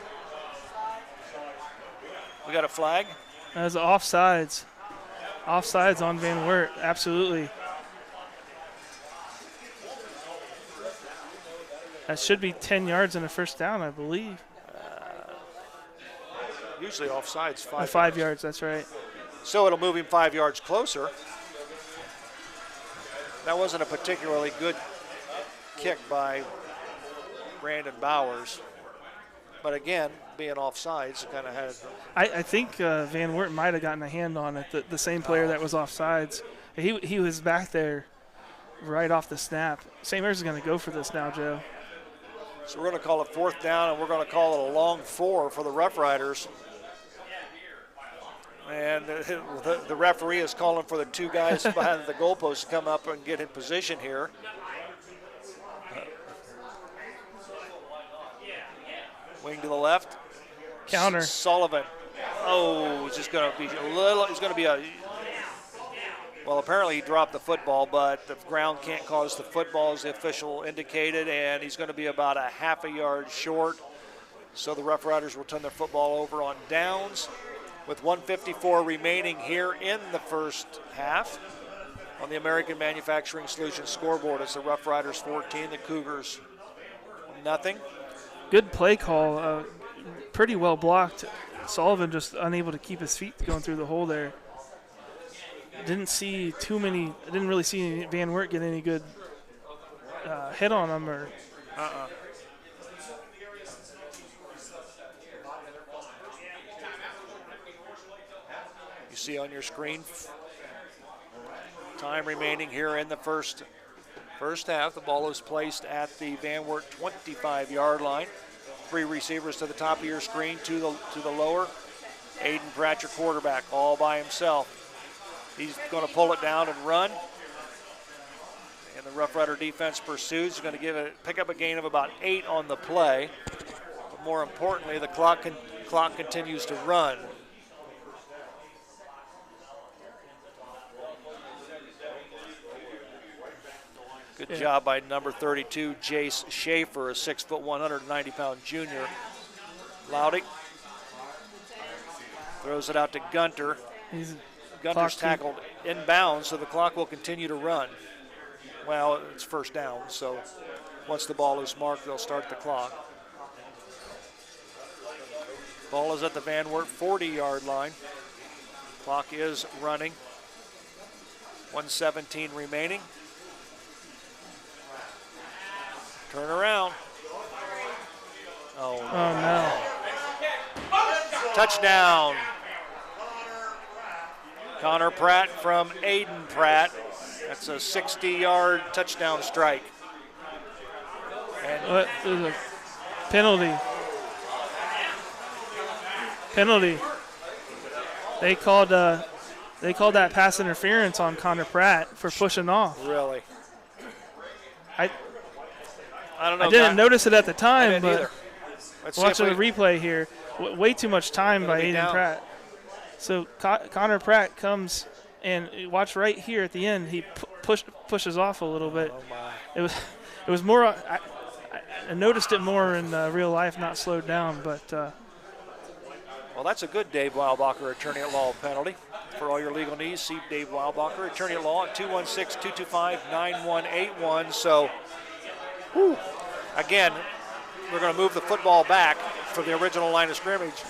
We got a flag. That's offsides. Offsides on Van Wert, absolutely. That should be 10 yards and a first down, I believe. Usually offsides 5 yards, that's right. So it'll move him 5 yards closer. That wasn't a particularly good kick by Brandon Bowers. But again, being offsides, kind of had. I think Van Wert might have gotten a hand on it, the same player that was offsides. He was back there right off the snap. St. Mary's is going to go for this now, Joe. So we're going to call it 4th down, and we're going to call it a long 4 for the Rough Riders. And the referee is calling for the 2 guys behind the goalpost to come up and get in position here. Wing to the left. Counter. Sullivan. Oh, he's just going to be a little. He's going to be a. Well, apparently he dropped the football, but the ground can't cause the football, as the official indicated, and he's going to be about a half a yard short. So the Rough Riders will turn their football over on downs with 1:54 remaining here in the first half. On the American Manufacturing Solutions scoreboard, it's the Rough Riders 14, the Cougars nothing. Good play call. Pretty well blocked. Sullivan just unable to keep his feet going through the hole there. Didn't really see Van Wert get any good hit on him or. You see on your screen, time remaining here in the first half. The ball is placed at the Van Wert 25-yard line. 3 receivers to the top of your screen, to the lower. Aiden Pratt, your quarterback, all by himself. He's going to pull it down and run. And the Rough Rider defense pursues. He's going to pick up a gain of about 8 on the play. But more importantly, the clock continues to run. Good job by number 32, Jace Schaefer, a 6', 190-pound junior. Loudy throws it out to Gunter. Gunter's tackled inbounds, so the clock will continue to run. Well, it's first down, so once the ball is marked, they'll start the clock. Ball is at the Van Wert 40-yard line. Clock is running. 1:17 remaining. Turn around. Oh no. Touchdown. Connor Pratt from Aiden Pratt. That's a 60-yard touchdown strike. And there's a penalty. They called that pass interference on Connor Pratt for pushing off. Really? I don't know. I didn't notice it at the time, but either. watching the replay here, way too much time by Aiden Pratt. So Connor Pratt comes and watch right here at the end. He pushes off a little bit. Oh my! It was more. I noticed it more in real life, not slowed down. But well, that's a good Dave Weilbacher attorney at law penalty. For all your legal needs, see Dave Weilbacher, attorney at law, at 216-225-9181. So. Whew. Again, we're going to move the football back for the original line of scrimmage.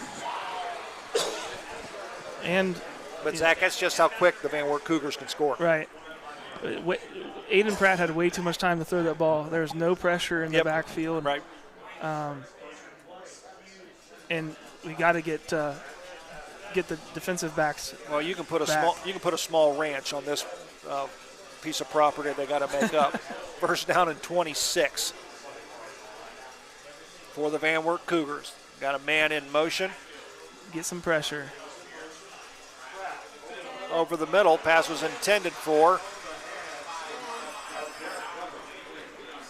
But Zach, that's just how quick the Van Wert Cougars can score. Right. Aiden Pratt had way too much time to throw that ball. There was no pressure in the backfield. Right. And we got to get the defensive backs. Well, you can put a small ranch on this piece of property they got to make up. First down and 26 for the Van Wert Cougars. Got a man in motion. Get some pressure. Over the middle, pass was intended for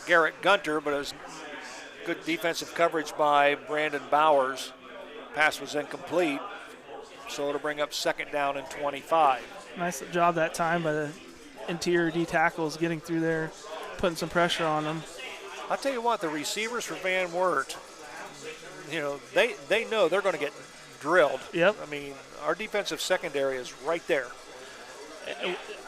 Garrett Gunter, but it was good defensive coverage by Brandon Bowers. Pass was incomplete, so it'll bring up second down and 25. Nice job that time by the interior D tackles getting through there, putting some pressure on them. I'll tell you what, the receivers for Van Wert, they know they're going to get drilled. Yep. I mean, our defensive secondary is right there.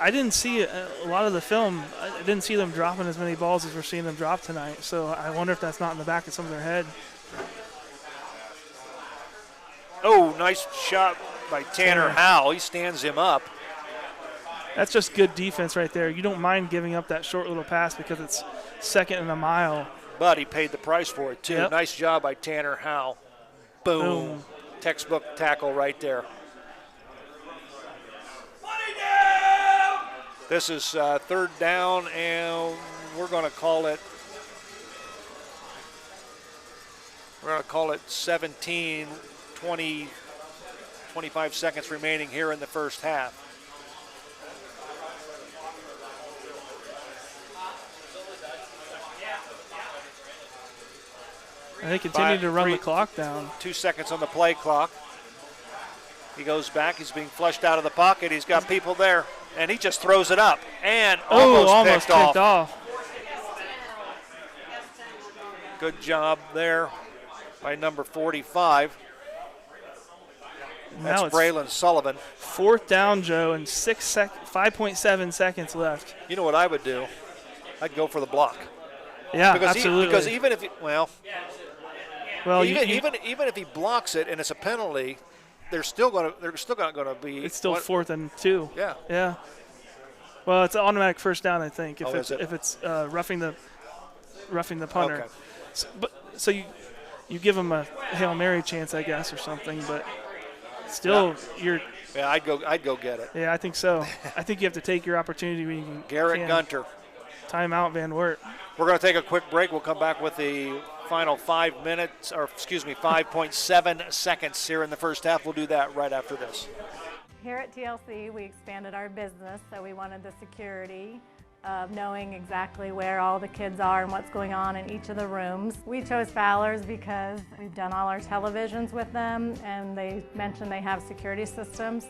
I didn't see a lot of the film. I didn't see them dropping as many balls as we're seeing them drop tonight. So I wonder if that's not in the back of some of their head. Oh, nice shot by Tanner Howell. He stands him up. That's just good defense right there. You don't mind giving up that short little pass because it's second and a mile. But he paid the price for it, too. Yep. Nice job by Tanner Howell. Boom. Textbook tackle right there. This is third down, and we're going to call it 17, 20, 25 seconds remaining here in the first half. And they continue to run the clock down. 2 seconds on the play clock. He goes back. He's being flushed out of the pocket. He's got people there, and he just throws it up and almost picked off. Good job there by number 45. That's Braylon Sullivan. Fourth down, Joe, and 5.7 seconds left. You know what I would do? I'd go for the block. Yeah, because absolutely. Because even if even if he blocks it and it's a penalty, they're still going to be. It's still 4th and 2. Yeah. Yeah. Well, it's an automatic first down, I think, if if it's roughing the punter. Okay. So you give them a Hail Mary chance, I guess, or something, but still you're. Yeah, I'd go get it. Yeah, I think so. I think you have to take your opportunity when you can. Garrett Gunter. Timeout, Van Wert. We're going to take a quick break. We'll come back with the final 5.7 seconds here in the first half. We'll do that right after this. Here at TLC, we expanded our business, so we wanted the security of knowing exactly where all the kids are and what's going on in each of the rooms. We chose FOWLER'S because we've done all our televisions with them, and they mentioned they have security systems.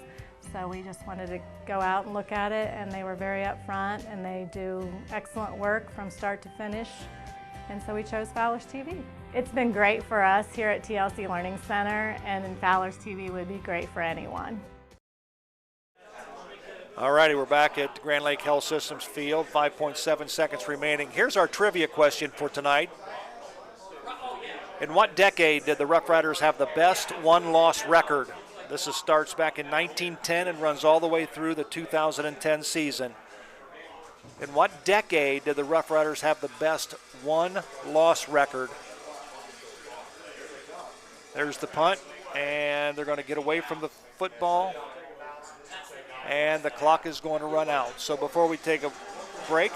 So we just wanted to go out and look at it, and they were very upfront, and they do excellent work from start to finish. And so we chose FOWLER'S TV. It's been great for us here at TLC Learning Center, and FOWLER'S TV would be great for anyone. All righty, we're back at Grand Lake Health Systems Field, 5.7 seconds remaining. Here's our trivia question for tonight. In what decade did the Rough Riders have the best one-loss record? This starts back in 1910 and runs all the way through the 2010 season. In what decade did the Rough Riders have the best one-loss record? There's the punt, and they're going to get away from the football, and the clock is going to run out. So before we take a break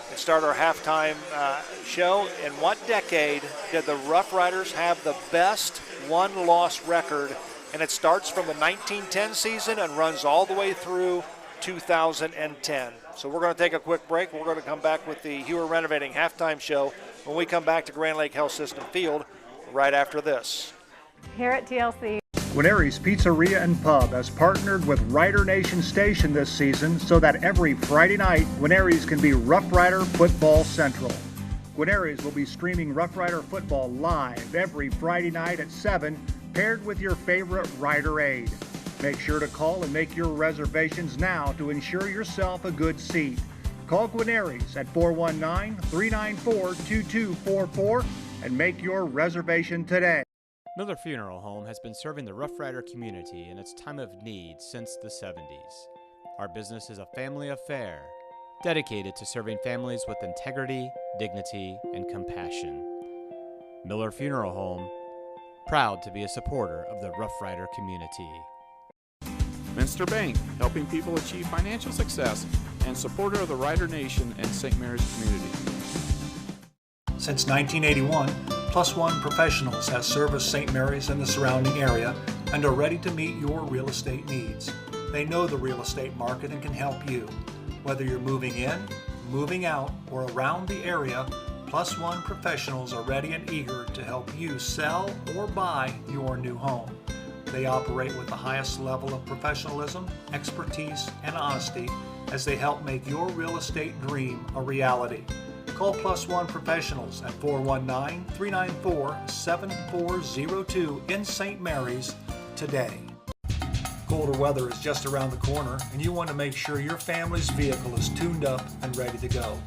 and start our halftime show, in what decade did the Rough Riders have the best one-loss record? And it starts from the 1910 season and runs all the way through 2010. So we're going to take a quick break. We're going to come back with the Hewer Renovating halftime show when we come back to Grand Lake Health System Field right after this. Here at TLC. Guarneri's Pizzeria and Pub has partnered with Rider Nation Station this season so that every Friday night, Guarneri's can be Rough Rider Football Central. Guarneri's will be streaming Rough Rider football live every Friday night at 7, paired with your favorite Rider aid. Make sure to call and make your reservations now to ensure yourself a good seat. Call Guarneri's at 419-394-2244 and make your reservation today. Miller Funeral Home has been serving the Rough Rider community in its time of need since the 70s. Our business is a family affair, dedicated to serving families with integrity, dignity, and compassion. Miller Funeral Home, proud to be a supporter of the Rough Rider community. Minster Bank, helping people achieve financial success, and supporter of the Rider Nation and St. Mary's community. Since 1981, Plus One Professionals has serviced St. Mary's and the surrounding area and are ready to meet your real estate needs. They know the real estate market and can help you. Whether you're moving in, moving out, or around the area, Plus One Professionals are ready and eager to help you sell or buy your new home. They operate with the highest level of professionalism, expertise, and honesty as they help make your real estate dream a reality. Call Plus One Professionals at 419-394-7402 in St. Mary's today. Colder weather is just around the corner, and you want to make sure your family's vehicle is tuned up and ready to go.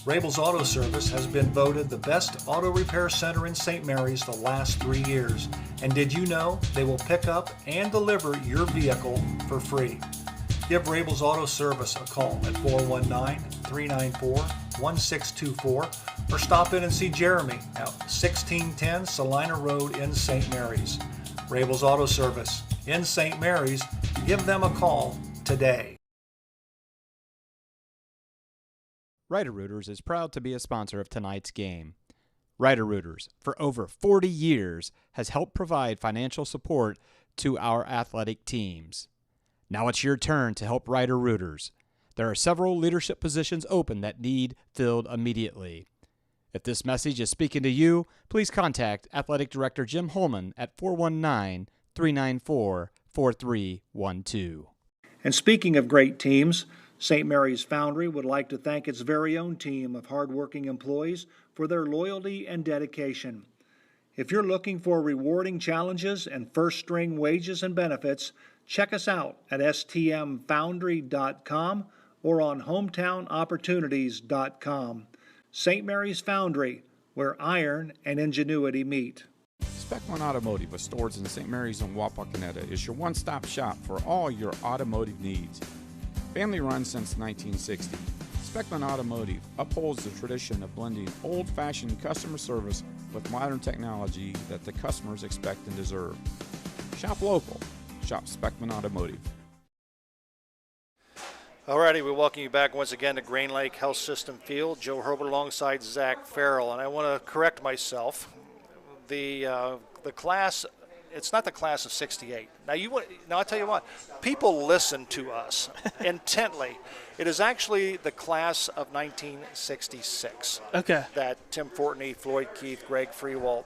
Rabel's Auto Service has been voted the best auto repair center in St. Mary's the last 3 years. And did you know they will pick up and deliver your vehicle for free? Give Rabel's Auto Service a call at 419-394-1624 or stop in and see Jeremy at 1610 Salina Road in St. Mary's. Rabel's Auto Service in St. Mary's. Give them a call today. Rooters is proud to be a sponsor of tonight's game. Rooters, for over 40 years, has helped provide financial support to our athletic teams. Now it's your turn to help Rooters. There are several leadership positions open that need filled immediately. If this message is speaking to you, please contact Athletic Director Jim Holman at 419-394-4312. And speaking of great teams, St. Mary's Foundry would like to thank its very own team of hardworking employees for their loyalty and dedication. If you're looking for rewarding challenges and first-string wages and benefits, check us out at stmfoundry.com or on hometownopportunities.com. St. Mary's Foundry, where iron and ingenuity meet. Speckman Automotive with stores in St. Mary's and Wapakoneta is your one-stop shop for all your automotive needs. Family run since 1960, Speckman Automotive upholds the tradition of blending old-fashioned customer service with modern technology that the customers expect and deserve. Shop local. Shop Speckman Automotive. Alrighty, we welcome you back once again to Grain Lake Health System Field. Joe Herbert alongside Zach Farrell, and I want to correct myself. The class. It's not the class of 68. Now I'll tell you what, people listen to us intently. It is actually the class of 1966. Okay. That Tim Fortney, Floyd Keith, Greg Freewalt,